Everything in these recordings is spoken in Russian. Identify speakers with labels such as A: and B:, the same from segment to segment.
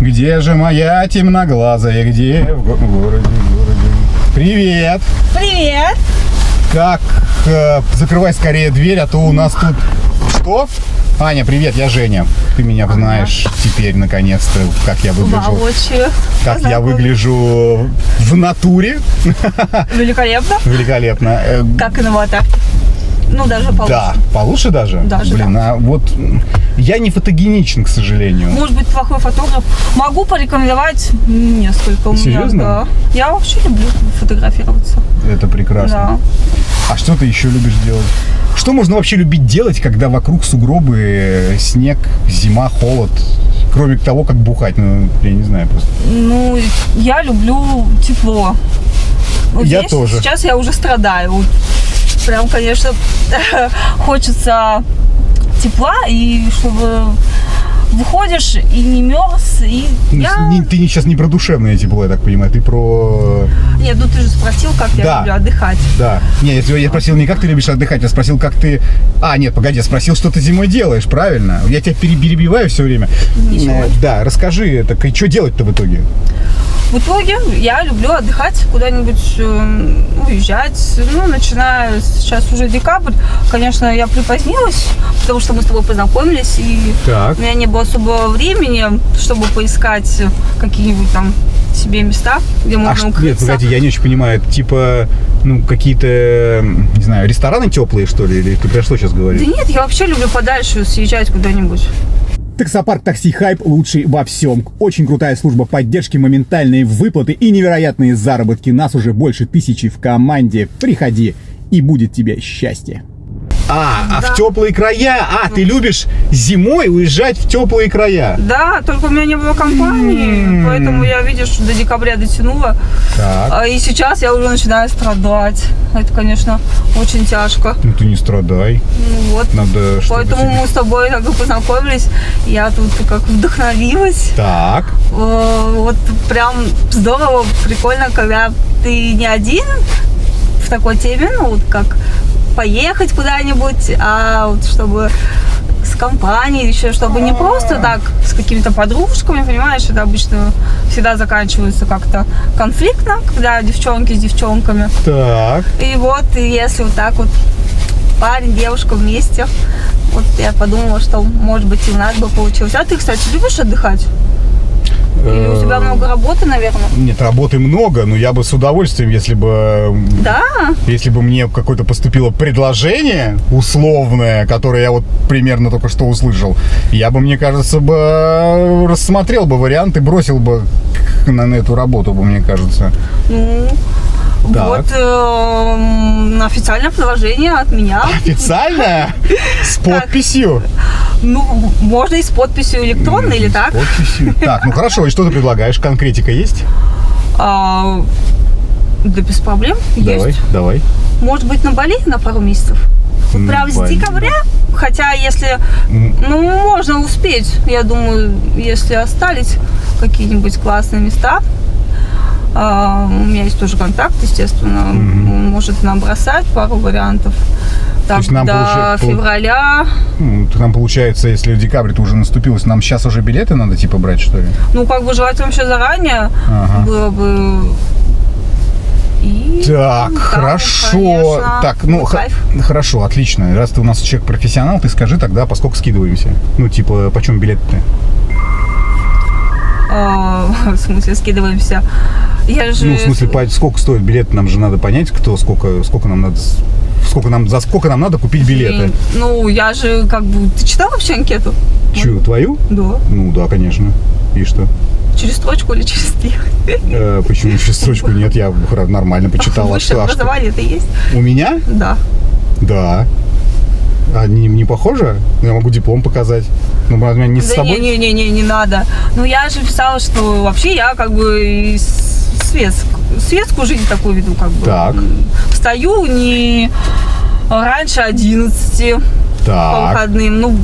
A: Где же моя темноглазая? Где? В городе. Привет!
B: Привет!
A: Как? Закрывай скорее дверь, а то у нас тут... Что? Аня, привет, я Женя. Ты меня знаешь теперь, наконец-то, как я выгляжу.
B: Воочию.
A: Как я выгляжу в натуре.
B: Великолепно.
A: Великолепно.
B: Как и на аватарке. Ну, даже получше.
A: Да, получше даже?
B: Даже,
A: Блин,
B: да.
A: а вот я не фотогеничен, к сожалению.
B: Может быть, плохой фотограф. Могу порекомендовать несколько у меня.
A: Серьезно?
B: Да. Я вообще люблю фотографироваться.
A: Это прекрасно.
B: Да.
A: А что ты еще любишь делать? Что можно вообще любить делать, когда вокруг сугробы, снег, зима, холод? Кроме того, как бухать, ну, я не знаю просто.
B: Ну, я люблю тепло. Вот
A: Я
B: здесь
A: тоже.
B: Сейчас я уже страдаю. Вот прям, конечно, хочется тепла, и чтобы выходишь и не мерз, и
A: Ты сейчас не про душевное тепло, я так понимаю, ты про...
B: Нет, ну ты же спросил, как я люблю отдыхать.
A: Да. Нет, я спросил не как ты любишь отдыхать, я спросил, как ты... Нет, погоди, я спросил, что ты зимой делаешь, правильно? Я тебя перебиваю все время.
B: Ничего.
A: Да, расскажи, так и что делать-то в итоге?
B: В итоге я люблю отдыхать, куда-нибудь уезжать. Ну, начиная сейчас уже декабрь. Конечно, я припозднилась, потому что мы с тобой познакомились, и
A: Так.
B: у меня не было особого времени, чтобы поискать какие-нибудь там себе места, где можно укрыться.
A: Нет, погоди, я не очень понимаю, это типа, какие-то, не знаю, рестораны теплые, что ли, или ты про что сейчас говоришь?
B: Да нет, я вообще люблю подальше съезжать куда-нибудь.
C: Таксопарк Такси Хайп лучший во всем. Очень крутая служба поддержки, моментальные выплаты и невероятные заработки. Нас уже больше 1000 в команде. Приходи, и будет тебе счастье.
B: Да.
A: В теплые края? Ты любишь зимой уезжать в теплые края?
B: Да, только у меня не было компании, поэтому я, видишь, до декабря дотянула.
A: Так.
B: И сейчас я уже начинаю страдать. Это, конечно, очень тяжко.
A: Ну ты не страдай.
B: Ну вот.
A: Надо, чтобы
B: Поэтому
A: тебе-
B: мы с тобой как бы познакомились. Я тут как вдохновилась.
A: Так.
B: Вот прям здорово, прикольно, когда ты не один в такой теме, ну вот как поехать куда-нибудь, а вот чтобы с компанией, еще чтобы не просто так с какими-то подружками, понимаешь, это обычно всегда заканчивается как-то конфликтно, когда девчонки с девчонками.
A: Так.
B: И вот, если вот так вот парень, девушка вместе, вот я подумала, что, может быть, и у нас бы получилось. А ты, кстати, любишь отдыхать? Или у тебя много работы, наверное?
A: Нет, работы много, но я бы с удовольствием, если бы мне какое-то поступило предложение условное, которое я вот примерно только что услышал, я бы, мне кажется, бы рассмотрел бы вариант и бросил бы на эту работу, мне кажется. Так.
B: Вот официальное предложение от меня.
A: Официально? С подписью?
B: Ну, можно и с подписью электронной или так.
A: С подписью. Так, ну хорошо, и что ты предлагаешь? Конкретика есть?
B: Да без проблем. Есть.
A: Давай.
B: Может быть, на Бали на пару месяцев? Вот прям с
A: Бали.
B: декабря. Хотя, если... можно успеть. Я думаю, если остались какие-нибудь классные места. У меня есть тоже контакт, естественно. Он может нам бросать пару вариантов. Так,
A: есть нам
B: до февраля.
A: Нам получается, если декабрь-то уже наступилось, нам сейчас уже билеты надо типа брать, что ли?
B: Ну, как бы желательно еще заранее было бы. И
A: Так,
B: там,
A: хорошо.
B: конечно,
A: Так,
B: кайф.
A: хорошо, отлично. Раз ты у нас человек профессионал, ты скажи тогда, поскольку скидываемся. Ну, типа, почем билет-то?
B: В смысле, скидываемся. Я же...
A: Ну, в смысле, сколько стоит билет, нам же надо понять, сколько нам надо, за сколько нам надо купить билеты.
B: Ну, я же как бы... Ты читал вообще анкету?
A: Чью, твою?
B: Да.
A: Ну, да, конечно. И что?
B: Через строчку или через три?
A: Почему через строчку нет? Я нормально почитал.
B: Высшее образование-то есть?
A: У меня?
B: Да.
A: Да. А не похоже? Я могу диплом показать. Ну, у меня не с собой.
B: Не надо. Ну, я же писала, что вообще я как бы и светскую жизнь такую веду, как бы.
A: Так.
B: Встаю не раньше 11 по выходным. Ну,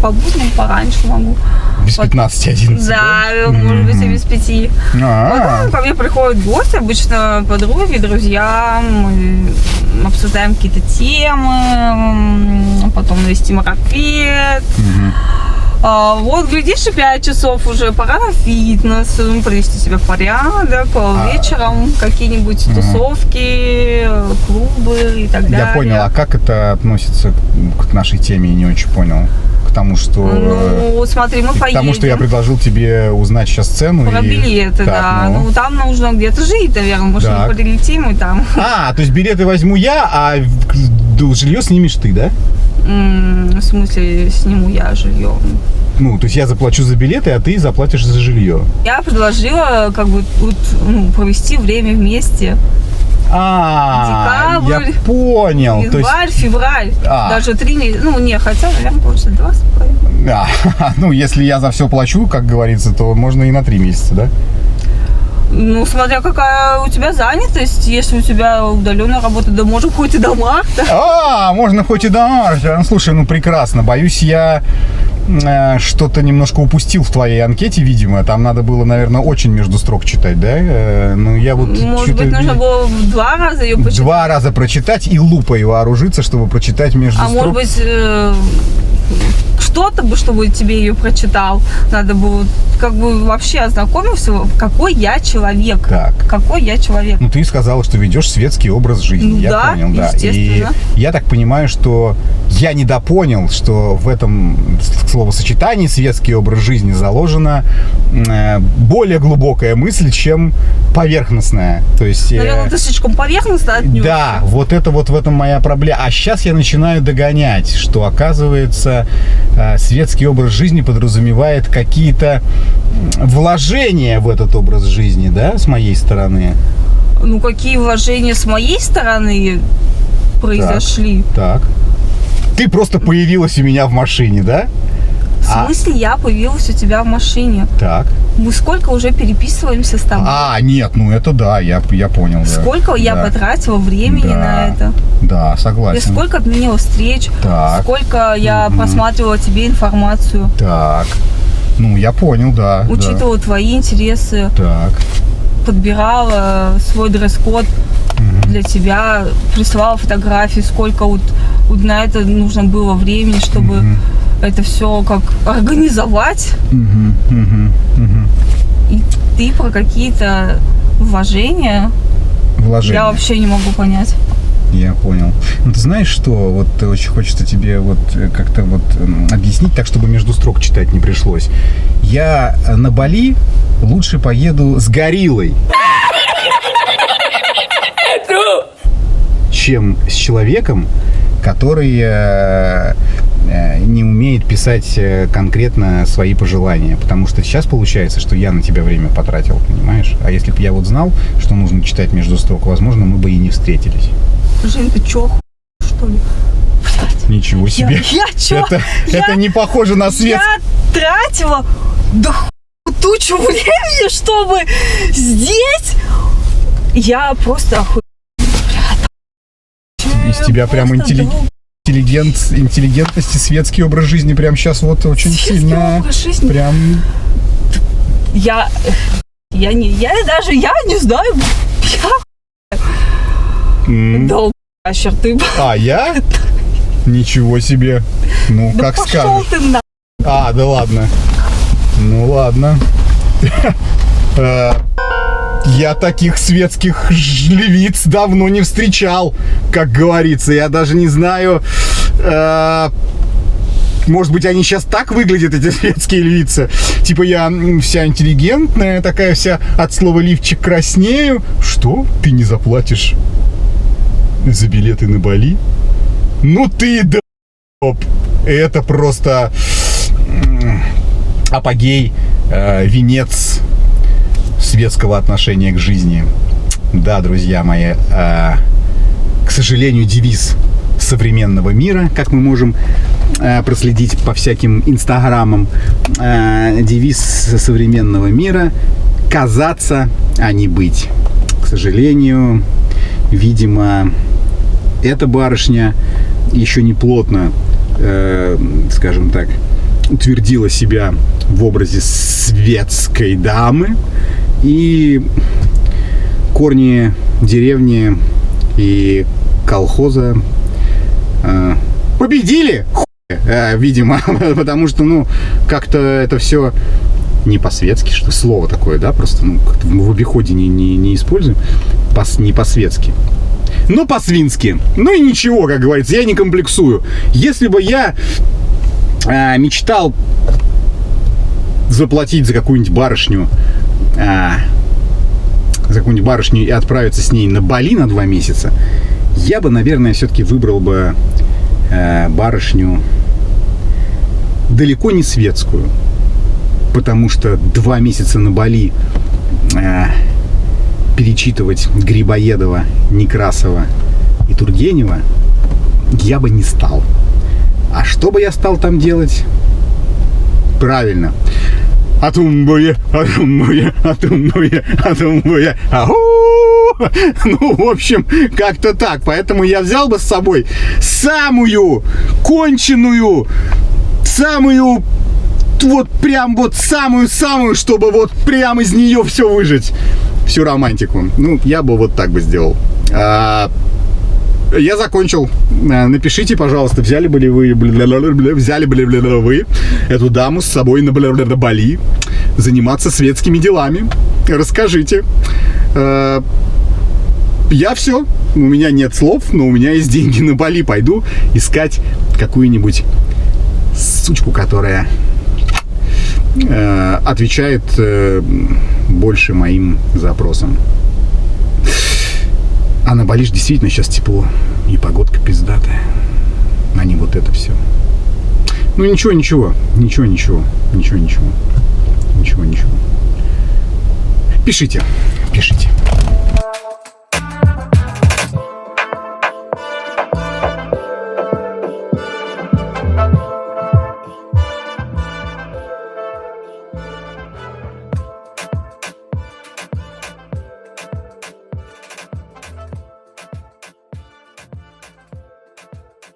B: по будням пораньше могу.
A: Без 15-11.
B: Да, может быть, и без 5. Потом ко мне приходят гости, обычно подруги, друзья. Мы обсуждаем какие-то темы, потом навестим ракет. Вот, глядишь, и 5 часов уже, пора на фитнес, привести себя в порядок, вечером какие-нибудь тусовки, клубы и так далее.
A: Я понял, а как это относится к нашей теме, я не очень понял. К тому, что...
B: Ну, смотри, мы поедем.
A: Потому что я предложил тебе узнать сейчас цену.
B: Про билеты,
A: так,
B: да. Ну, там нужно где-то жить, наверное, может, мы прилетим и там.
A: То есть билеты возьму я, а жилье снимешь ты, да?
B: В смысле, сниму я жилье?
A: Ну, то есть я заплачу за билеты, а ты заплатишь за жилье.
B: Я предложила, как бы, провести время вместе.
A: Я понял.
B: Январь, февраль, даже 3 месяца. Ну, не, хотя, наверное, получится 2,5.
A: Ну, если я за все плачу, как говорится, то можно и на 3 месяца, да?
B: Ну, смотря какая у тебя занятость. Если у тебя удаленная работа, да можем хоть и до марта.
A: Можно хоть и до марта. Ну, слушай, прекрасно. Боюсь, я что-то немножко упустил в твоей анкете, видимо. Там надо было, наверное, очень между строк читать, да? Ну, я вот...
B: Может быть, нужно было 2 раза ее прочитать?
A: 2 раза прочитать и лупой вооружиться, чтобы прочитать между строк.
B: Может быть, что-то бы, чтобы тебе ее прочитал, надо было как бы вообще ознакомился, какой я человек.
A: Так.
B: Какой я человек.
A: Ну, ты сказала, что ведешь светский образ жизни. Я понял, да. И я так понимаю, что я недопонял, что в этом словосочетании светский образ жизни заложена более глубокая мысль, чем поверхностная. То есть,
B: наверное, ты слишком поверхностно отнюдь.
A: Да, вот это вот в этом моя проблема. А сейчас я начинаю догонять, что, оказывается, светский образ жизни подразумевает какие-то вложения в этот образ жизни, да, с моей стороны?
B: Ну, какие вложения с моей стороны произошли?
A: Так. Ты просто появилась у меня в машине, да?
B: В смысле, я появилась у тебя в машине?
A: Так.
B: Мы сколько уже переписываемся с тобой?
A: Нет, это да, я понял.
B: Сколько я потратила времени на это?
A: Да, согласен.
B: И сколько отменила встреч?
A: Так.
B: Сколько я просматривала тебе информацию?
A: Так. Я понял, да.
B: Учитывала твои интересы.
A: Так.
B: Подбирала свой дресс-код для тебя, присылала фотографии, сколько вот на это нужно было времени, чтобы это все как организовать. И ты про какие-то вложения я вообще не могу понять.
A: Я понял. Ты знаешь что? Вот очень хочется тебе вот как-то вот объяснить так, чтобы между строк читать не пришлось. Я на Бали лучше поеду с гориллой, чем с человеком, который не умеет писать конкретно свои пожелания. Потому что сейчас получается, что я на тебя время потратил, понимаешь? А если бы я вот знал, что нужно читать между строк, возможно, мы бы и не встретились.
B: Жень, ты чё, что ли? Блядь.
A: Ничего себе. Это не похоже на свет.
B: Я тратила тучу времени, чтобы здесь... Я просто
A: из тебя прям интеллигентность и светский образ жизни прям сейчас вот очень сильно... Прям...
B: Я не знаю. Долбащер ты.
A: Я? Ничего себе. Ну,
B: да
A: как скажешь.
B: Ты на...
A: Да ладно. Ну, ладно. Я таких светских львиц давно не встречал, как говорится. Я даже не знаю... Может быть, они сейчас так выглядят, эти светские львицы? Типа я вся интеллигентная, такая вся от слова лифчик краснею. Что? Ты не заплатишь за билеты на Бали? Ну ты да***п. Это просто апогей, венец светского отношения к жизни. Да, друзья мои, к сожалению, девиз современного мира, как мы можем проследить по всяким инстаграмам, девиз современного мира — казаться, а не быть. К сожалению, видимо, эта барышня еще не плотно, скажем так, утвердила себя в образе светской дамы, и корни деревни и колхоза победили. видимо, потому что, ну, как-то это все не по-светски, что слово такое, да, просто, ну, как-то в обиходе не используем, не по-светски. Но по-свински. Ну и ничего, как говорится, я не комплексую. Если бы я мечтал заплатить за какую-нибудь барышню, и отправиться с ней на Бали на 2 месяца, я бы, наверное, все-таки выбрал бы барышню далеко не светскую. Потому что 2 месяца на Бали перечитывать Грибоедова, Некрасова и Тургенева я бы не стал. А что бы я стал там делать? Правильно. Атумбуя, атумбуя, атумбуя, атумбуя, ау! Ну, в общем, как-то так. Поэтому я взял бы с собой самую конченую, самую, вот прям вот самую-самую, чтобы вот прям из нее все выжать. Всю романтику. Ну, я бы вот так бы сделал. Я закончил. Напишите, пожалуйста, взяли бы ли вы эту даму с собой на Бали заниматься светскими делами. Расскажите. Я все. У меня нет слов, но у меня есть деньги на Бали. Пойду искать какую-нибудь сучку, которая отвечает больше моим запросам. А на Бали действительно сейчас тепло. И погодка пиздатая. А не вот это все. Ну ничего. Пишите.